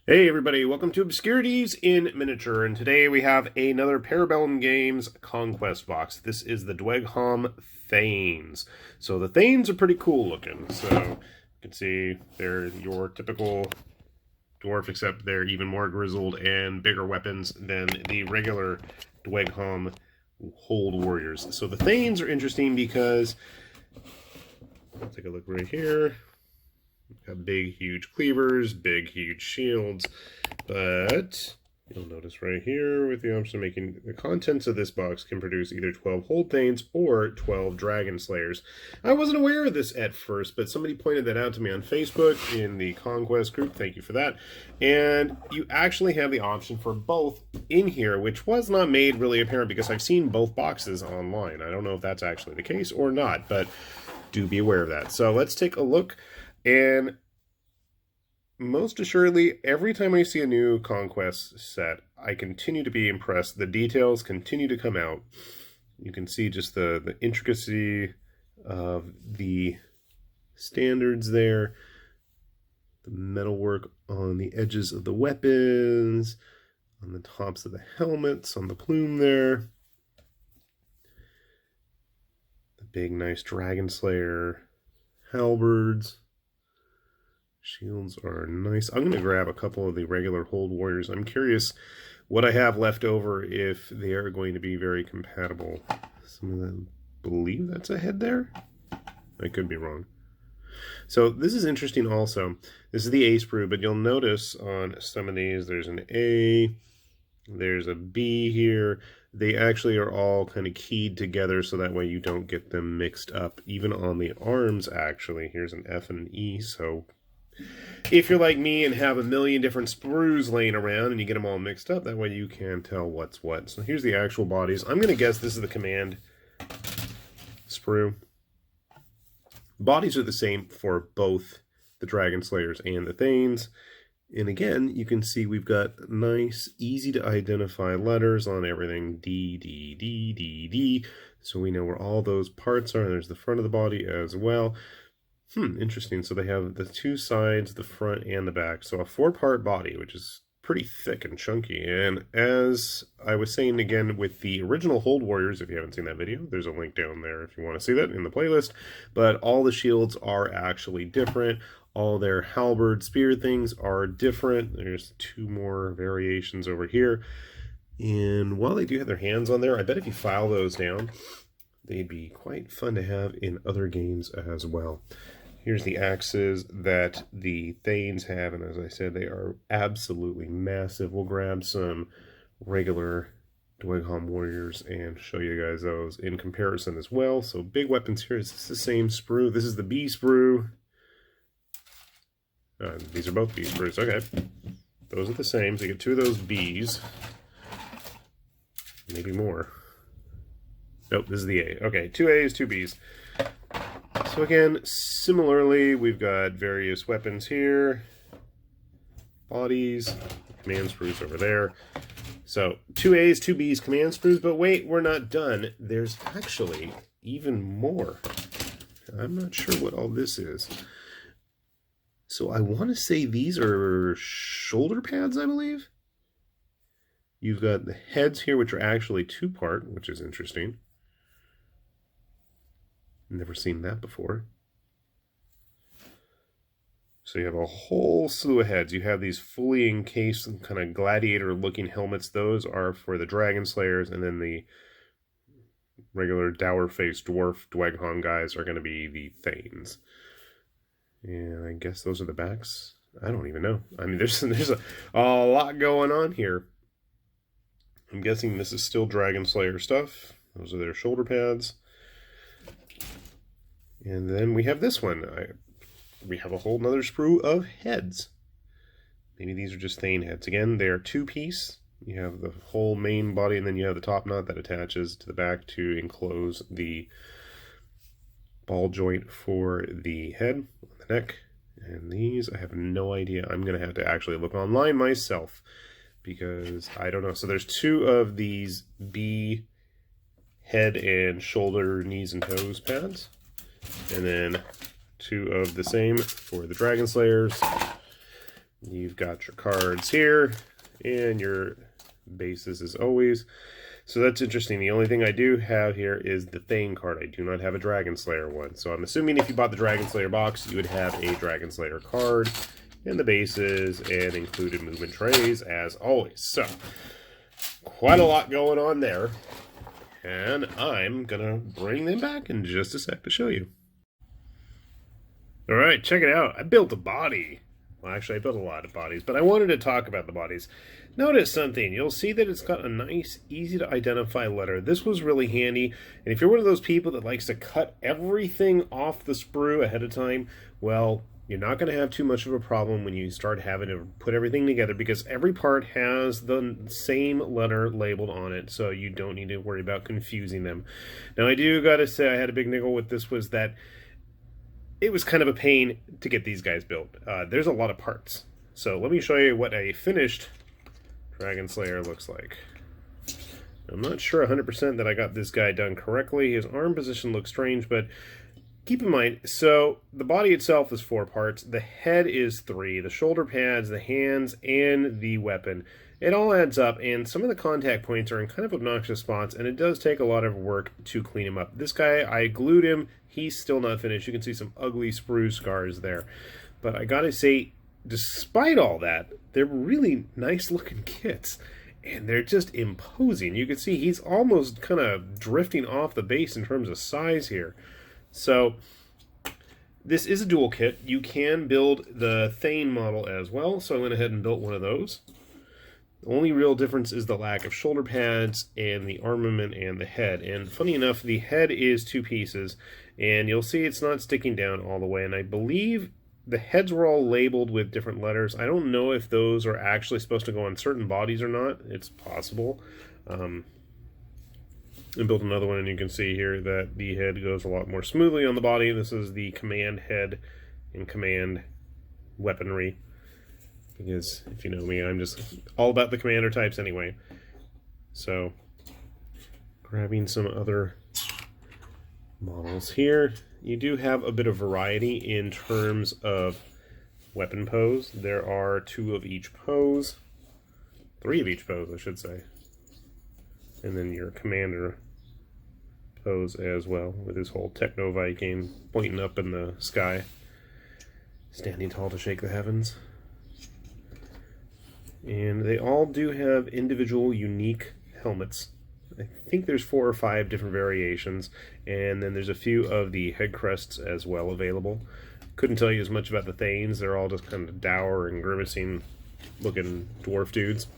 Hey everybody, welcome to Obscurities in Miniature, and today we have another Bellum Games Conquest box. This is the Dweghom Thanes. So the Thanes are pretty cool looking. So you can see they're your typical dwarf, except they're even more grizzled and bigger weapons than the regular Dweghom Hold Warriors. So the Thanes are interesting because, let's take a look right here. Got big, huge cleavers, big, huge shields, but you'll notice right here with the option of making the contents of this box can produce either 12 Hold Thanes or 12 Dragonslayers. I wasn't aware of this at first, but somebody pointed that out to me on Facebook in the Conquest group. Thank you for that. And you actually have the option for both in here, which was not made really apparent because I've seen both boxes online. I don't know if that's actually the case or not, but do be aware of that. So let's take a look. And most assuredly, every time I see a new Conquest set, I continue to be impressed. The details continue to come out. You can see just the intricacy of the standards there, the metalwork on the edges of the weapons, on the tops of the helmets, on the plume there. The big, nice Dragonslayer halberds. Shields are nice. I'm going to grab a couple of the regular Hold Warriors. I'm curious what I have left over, if they are going to be very compatible. Some of them believe that's a head there. I could be wrong. So this is interesting also. This is the A sprue, but you'll notice on some of these there's an A, there's a B here. They actually are all kind of keyed together so that way you don't get them mixed up. Even on the arms, actually. Here's an F and an E, so if you're like me and have a million different sprues laying around and you get them all mixed up, that way you can tell what's what. So here's the actual bodies. I'm going to guess this is the command sprue. Bodies are the same for both the Dragonslayers and the Thanes. And again, you can see we've got nice, easy to identify letters on everything. D, D, D, D, D. So we know where all those parts are. There's the front of the body as well. Interesting. So they have the two sides, the front and the back. So a 4-part body, which is pretty thick and chunky. And as I was saying again with the original Hold Warriors, if you haven't seen that video, there's a link down there if you want to see that in the playlist. But all the shields are actually different. All their halberd spear things are different. There's 2 more variations over here. And while they do have their hands on there, I bet if you file those down, they'd be quite fun to have in other games as well. Here's the axes that the Thanes have, and as I said, they are absolutely massive. We'll grab some regular Dweghom Warriors and show you guys those in comparison as well. So big weapons here. Is this the same sprue? This is the B sprue. These are both B sprues. Okay. Those are the same. So you get 2 of those Bs. Maybe more. Nope, this is the A. Okay, 2 A's, 2 B's. So again, similarly, we've got various weapons here. Bodies, command sprues over there. So 2 A's, 2 B's, command sprues, but wait, we're not done. There's actually even more. I'm not sure what all this is. So I want to say these are shoulder pads, I believe. You've got the heads here, which are actually 2-part, which is interesting. Never seen that before. So you have a whole slew of heads. You have these fully encased kind of gladiator-looking helmets. Those are for the Dragonslayers, and then the regular dour-faced dwarf Dweghom guys are going to be the Thanes. And I guess those are the backs. I don't even know. I mean, there's a lot going on here. I'm guessing this is still Dragonslayer stuff. Those are their shoulder pads. And then we have this one. We have a whole nother sprue of heads. Maybe these are just Thane heads. Again, they are 2-piece. You have the whole main body, and then you have the top knot that attaches to the back to enclose the ball joint for the head on the neck. And these, I have no idea. I'm going to have to actually look online myself because I don't know. So there's 2 of these B head and shoulder, knees, and toes pads. And then 2 of the same for the Dragonslayers. You've you've got your cards here, and your bases as always. So that's interesting. The only thing I do have here is the Thane card. I do not have a Dragonslayer one. So I'm assuming if you bought the Dragonslayer box, you would have a Dragonslayer card and the bases and included movement trays as always. So quite a lot going on there. And I'm going to bring them back in just a sec to show you. Alright, check it out. I built a body. Well, actually, I built a lot of bodies, but I wanted to talk about the bodies. Notice something. You'll see that it's got a nice, easy-to-identify letter. This was really handy, and if you're one of those people that likes to cut everything off the sprue ahead of time, well, you're not going to have too much of a problem when you start having to put everything together, because every part has the same letter labeled on it, so you don't need to worry about confusing them. Now, I do got to say I had a big niggle with this, was that it was kind of a pain to get these guys built. There's a lot of parts. So let me show you what a finished Dragonslayer looks like. I'm not sure 100% that I got this guy done correctly. His arm position looks strange, but keep in mind, so the body itself is 4 parts. The head is 3. The shoulder pads, the hands, and the weapon. It all adds up, and some of the contact points are in kind of obnoxious spots, and it does take a lot of work to clean him up. This guy, I glued him. He's still not finished. You can see some ugly sprue scars there. But I gotta say, despite all that, they're really nice-looking kits. And they're just imposing. You can see he's almost kind of drifting off the base in terms of size here. So, this is a dual kit. You can build the Thane model as well, so I went ahead and built one of those. The only real difference is the lack of shoulder pads and the armament and the head. And funny enough, the head is 2 pieces, and you'll see it's not sticking down all the way. And I believe the heads were all labeled with different letters. I don't know if those are actually supposed to go on certain bodies or not. It's possible. I built another one, and you can see here that the head goes a lot more smoothly on the body. This is the command head and command weaponry. Because, if you know me, I'm just all about the commander types anyway. So, grabbing some other models here. You do have a bit of variety in terms of weapon pose. There are 2 of each pose. 3 of each pose, I should say. And then your commander pose as well, with his whole techno-Viking pointing up in the sky. Standing tall to shake the heavens. And they all do have individual unique helmets. I think there's 4 or 5 different variations, and then there's a few of the head crests as well available. Couldn't tell you as much about the Thanes. They're all just kind of dour and grimacing looking dwarf dudes.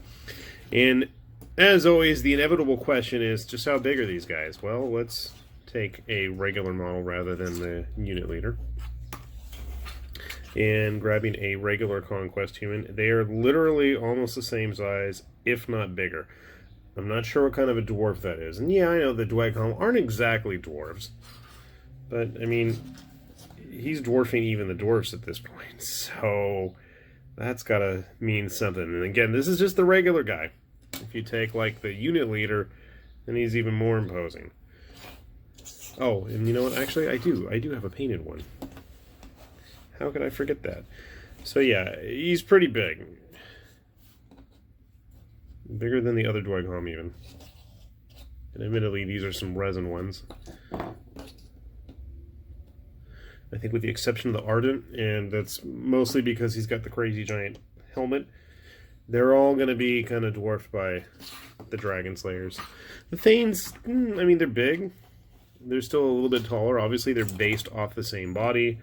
And as always, the inevitable question is just how big are these guys? Well, let's take a regular model rather than the unit leader. And grabbing a regular Conquest human. They are literally almost the same size, if not bigger. I'm not sure what kind of a dwarf that is. And yeah, I know the Dweghom aren't exactly dwarves. But, I mean, he's dwarfing even the dwarfs at this point. So, that's gotta mean something. And again, this is just the regular guy. If you take, like, the unit leader, then he's even more imposing. Oh, and you know what? Actually, I do have a painted one. How could I forget that? So yeah, he's pretty big. Bigger than the other Dweghom even. And admittedly, these are some resin ones. I think with the exception of the Ardent, and that's mostly because he's got the crazy giant helmet, they're all going to be kind of dwarfed by the Dragonslayers. The Thanes, I mean, they're big. They're still a little bit taller. Obviously, they're based off the same body.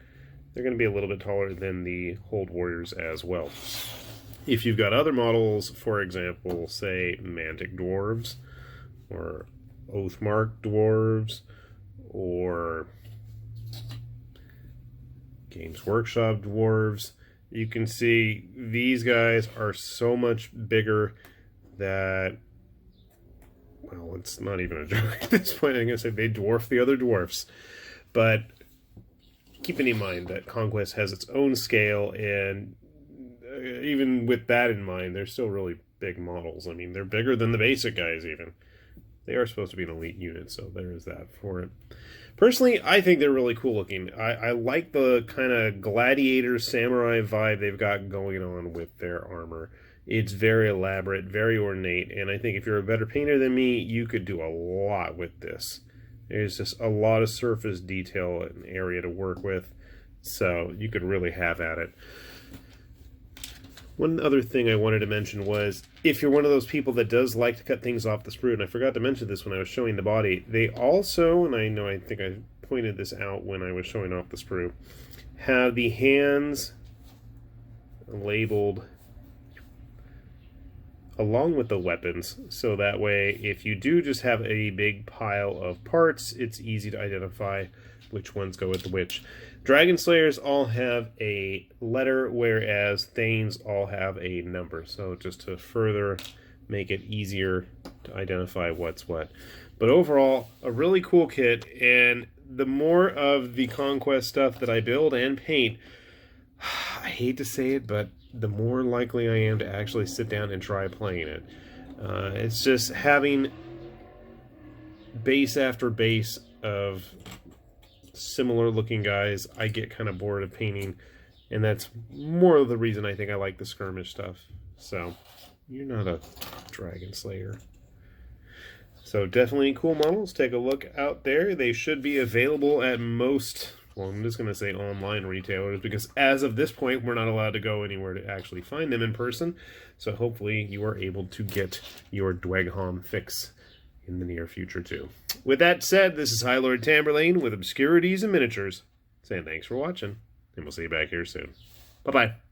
They're going to be a little bit taller than the Hold Warriors as well. If you've got other models, for example, say Mantic Dwarves, or Oathmark Dwarves, or Games Workshop Dwarves, you can see these guys are so much bigger that, well, it's not even a joke at this point. I'm going to say they dwarf the other dwarfs. But keeping in mind that Conquest has its own scale, and even with that in mind, they're still really big models. I mean, they're bigger than the basic guys even. they are supposed to be an elite unit, so there is that for it. Personally, I think they're really cool looking. I like the kind of gladiator samurai vibe they've got going on with their armor. It's very elaborate, very ornate, and I think if you're a better painter than me, you could do a lot with this. There's just a lot of surface detail and area to work with, so you could really have at it. One other thing I wanted to mention was, if you're one of those people that does like to cut things off the sprue, and I forgot to mention this when I was showing the body, they also, and I think I pointed this out when I was showing off the sprue, have the hands labeled along with the weapons, so that way if you do just have a big pile of parts, it's easy to identify which ones go with which. Dragonslayers all have a letter, whereas Thanes all have a number, so just to further make it easier to identify what's what. But overall, a really cool kit, and the more of the Conquest stuff that I build and paint, I hate to say it, but the more likely I am to actually sit down and try playing it. It's just having base after base of similar looking guys, I get kind of bored of painting, and that's more of the reason I think I like the skirmish stuff. So, you're not a Dragonslayer. So definitely cool models. Take a look out there. They should be available at most, well, I'm just going to say online retailers, because as of this point, we're not allowed to go anywhere to actually find them in person. So hopefully you are able to get your Dweghom fix in the near future too. With that said, this is High Lord Tamberlane with Obscurities and Miniatures, saying thanks for watching, and we'll see you back here soon. Bye-bye.